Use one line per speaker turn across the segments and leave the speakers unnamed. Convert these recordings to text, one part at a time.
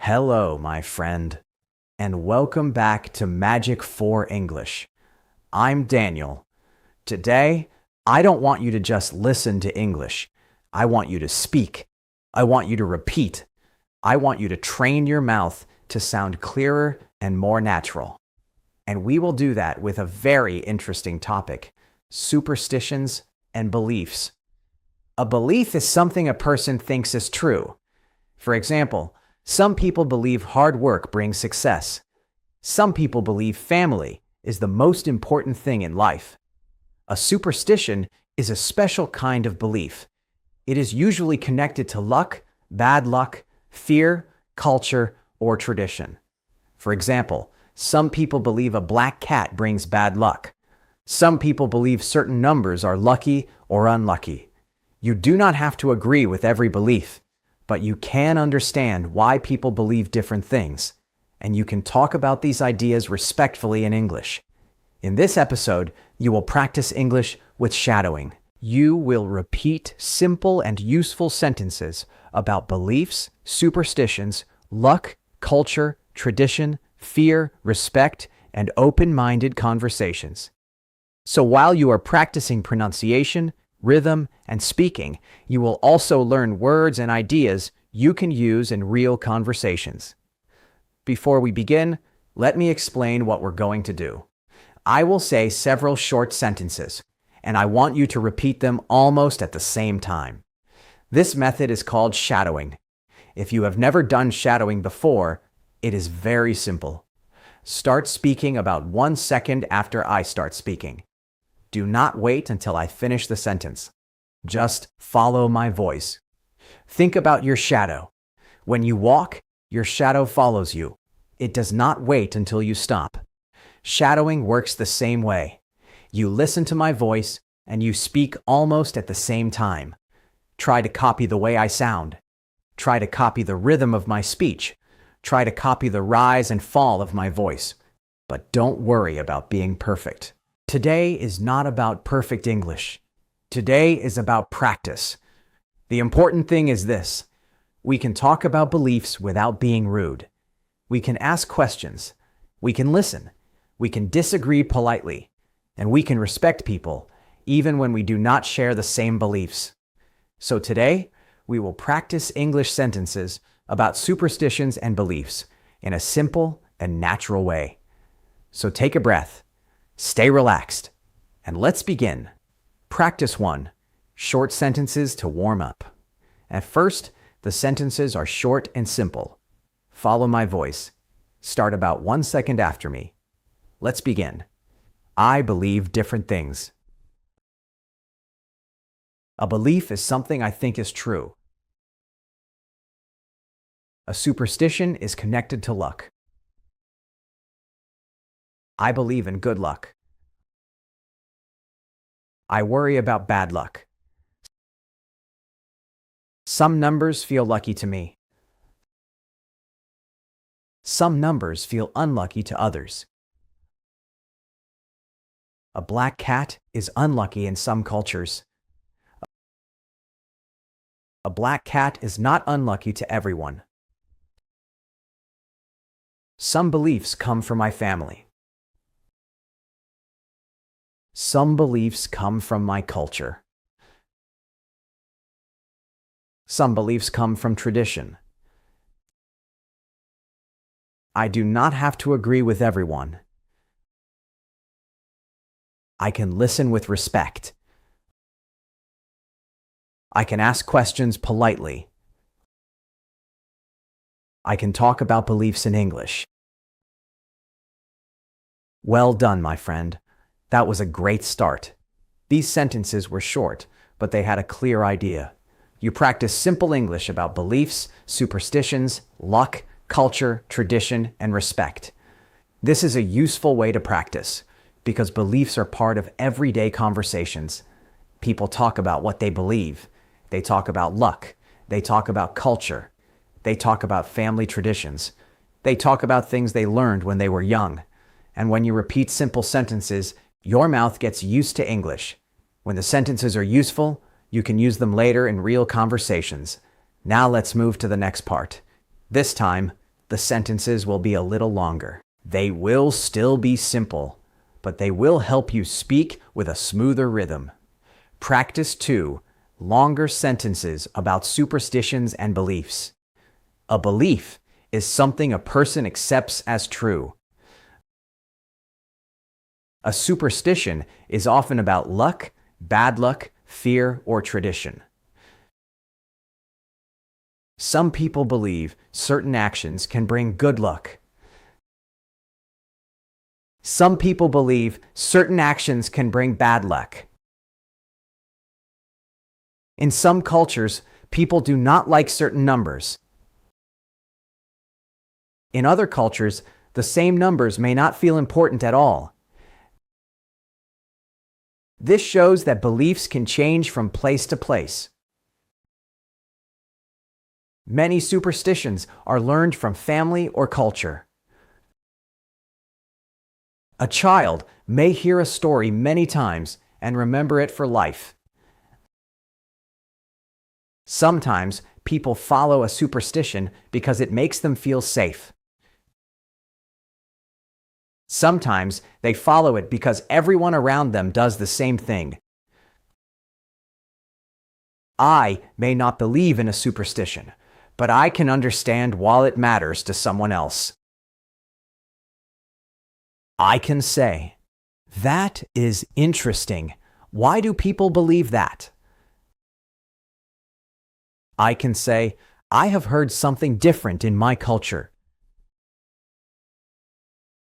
Hello, my friend, and welcome back to Magic for English. I'm Daniel. Today, I don't want you to just listen to English. I want you to speak. I want you to repeat. I want you to train your mouth to sound clearer and more natural. And we will do that with a very interesting topic: superstitions and beliefs. A belief is something a person thinks is true. For example, some people believe hard work brings success. Some people believe family is the most important thing in life. A superstition is a special kind of belief. It is usually connected to luck, bad luck, fear, culture, or tradition. For example, some people believe a black cat brings bad luck. Some people believe certain numbers are lucky or unlucky. You do not have to agree with every belief, but you can understand why people believe different things, and you can talk about these ideas respectfully in English. In this episode, you will practice English with shadowing. You will repeat simple and useful sentences about beliefs, superstitions, luck, culture, tradition, fear, respect, and open-minded conversations. So while you are practicing pronunciation, rhythm, and speaking, you will also learn words and ideas you can use in real conversations. Before we begin, let me explain what we're going to do. I will say several short sentences, and I want you to repeat them almost at the same time. This method is called shadowing. If you have never done shadowing before, it is very simple. Start speaking about 1 second after I start speaking. Do not wait until I finish the sentence. Just follow my voice. Think about your shadow. When you walk, your shadow follows you. It does not wait until you stop. Shadowing works the same way. You listen to my voice and you speak almost at the same time. Try to copy the way I sound. Try to copy the rhythm of my speech. Try to copy the rise and fall of my voice. But don't worry about being perfect. Today is not about perfect English. Today is about practice. The important thing is this: we can talk about beliefs without being rude. We can ask questions. We can listen. We can disagree politely. And we can respect people, even when we do not share the same beliefs. So today, we will practice English sentences about superstitions and beliefs in a simple and natural way. So take a breath. Stay relaxed, and let's begin. Practice 1. Short sentences to warm up. At first, the sentences are short and simple. Follow my voice. Start about 1 second after me. Let's begin. I believe different things. A belief is something I think is true. A superstition is connected to luck. I believe in good luck. I worry about bad luck. Some numbers feel lucky to me. Some numbers feel unlucky to others. A black cat is unlucky in some cultures. A black cat is not unlucky to everyone. Some beliefs come from my family. Some beliefs come from my culture. Some beliefs come from tradition. I do not have to agree with everyone. I can listen with respect. I can ask questions politely. I can talk about beliefs in English. Well done, my friend. That was a great start. These sentences were short, but they had a clear idea. You practiced simple English about beliefs, superstitions, luck, culture, tradition, and respect. This is a useful way to practice, because beliefs are part of everyday conversations. People talk about what they believe. They talk about luck. They talk about culture. They talk about family traditions. They talk about things they learned when they were young. And when you repeat simple sentences, your mouth gets used to English. When the sentences are useful, you can use them later in real conversations. Now let's move to the next part. This time, The sentences will be a little longer. They will still be simple, but they will help you speak with a smoother rhythm. Practice 2. Longer sentences about superstitions and beliefs. A belief is something a person accepts as true. A superstition is often about luck, bad luck, fear, or tradition. Some people believe certain actions can bring good luck. Some people believe certain actions can bring bad luck. In some cultures, people do not like certain numbers. In other cultures, the same numbers may not feel important at all. This shows that beliefs can change from place to place. Many superstitions are learned from family or culture. A child may hear a story many times and remember it for life. Sometimes people follow a superstition because it makes them feel safe. Sometimes they follow it because everyone around them does the same thing. I may not believe in a superstition, but I can understand why it matters to someone else. I can say, "That is interesting. Why do people believe that?" I can say, "I have heard something different in my culture."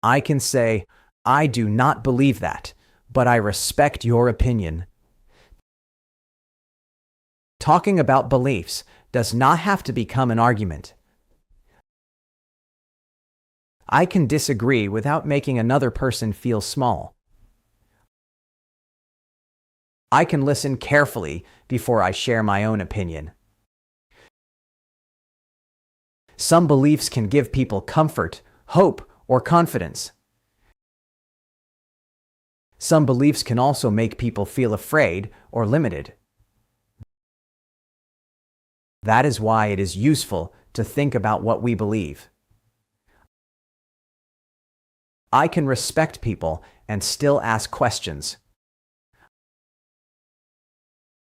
I can say, "I do not believe that, but I respect your opinion." Talking about beliefs does not have to become an argument. I can disagree without making another person feel small. I can listen carefully before I share my own opinion. Some beliefs can give people comfort, hope, or confidence. Some beliefs can also make people feel afraid or limited. That is why it is useful to think about what we believe. I can respect people and still ask questions.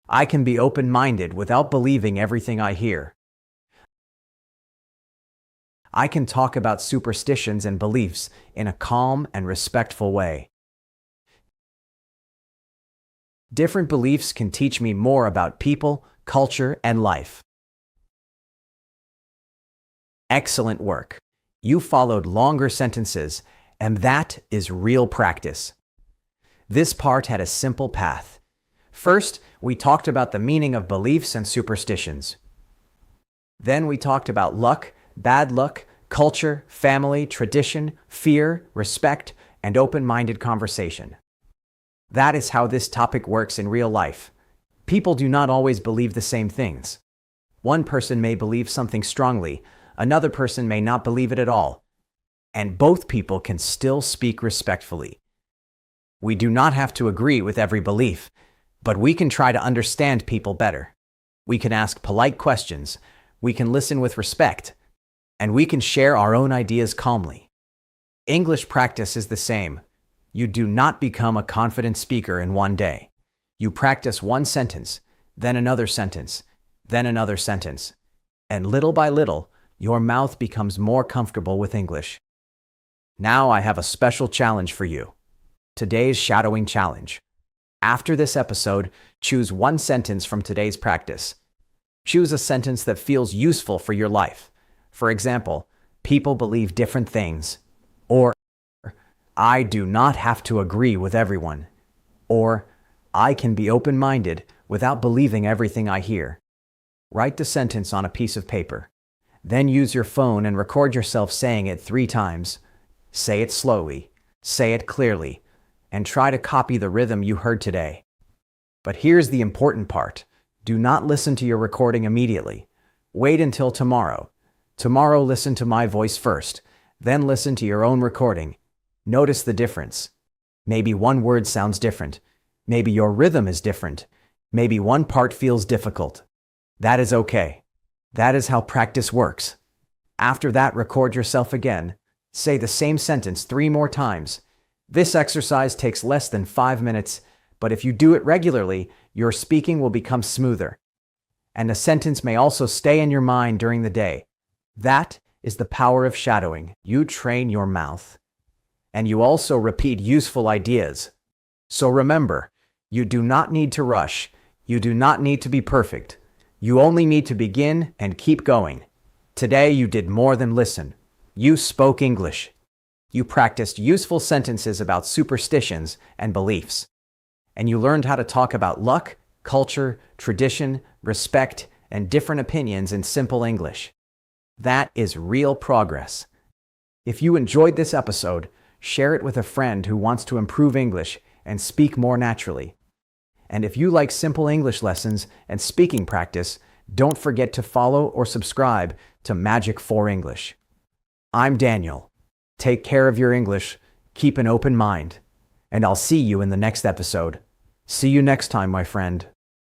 I can be open-minded without believing everything I hear. I can talk about superstitions and beliefs in a calm and respectful way. Different beliefs can teach me more about people, culture, and life. Excellent work. You followed longer sentences, and that is real practice. This part had a simple path. First, we talked about the meaning of beliefs and superstitions. Then we talked about luck, bad luck, culture, family, tradition, fear, respect, and open-minded conversation. That is how this topic works in real life. People do not always believe the same things. One person may believe something strongly, another person may not believe it at all, and both people can still speak respectfully. We do not have to agree with every belief, but we can try to understand people better. We can ask polite questions, we can listen with respect, and we can share our own ideas calmly. English practice is the same. You do not become a confident speaker in one day. You practice one sentence, then another sentence, then another sentence, and little by little, your mouth becomes more comfortable with English. Now I have a special challenge for you. Today's shadowing challenge. After this episode, choose one sentence from today's practice. Choose a sentence that feels useful for your life. For example, people believe different things. Or, I do not have to agree with everyone. Or, I can be open-minded without believing everything I hear. Write the sentence on a piece of paper. Then use your phone and record yourself saying it 3 times. Say it slowly, say it clearly, and try to copy the rhythm you heard today. But here's the important part. Do not listen to your recording immediately. Wait until tomorrow. Tomorrow listen to my voice first, then listen to your own recording. Notice the difference. Maybe one word sounds different. Maybe your rhythm is different. Maybe one part feels difficult. That is okay. That is how practice works. After that, record yourself again. Say the same sentence 3 more times. This exercise takes less than 5 minutes, but if you do it regularly, your speaking will become smoother. And a sentence may also stay in your mind during the day. That is the power of shadowing. You train your mouth. And you also repeat useful ideas. So remember, you do not need to rush. You do not need to be perfect. You only need to begin and keep going. Today you did more than listen. You spoke English. You practiced useful sentences about superstitions and beliefs. And you learned how to talk about luck, culture, tradition, respect, and different opinions in simple English. That is real progress. If you enjoyed this episode, share it with a friend who wants to improve English and speak more naturally. And if you like simple English lessons and speaking practice, don't forget to follow or subscribe to Magic 4 English. I'm Daniel. Take care of your English, keep an open mind, and I'll see you in the next episode. See you next time, my friend.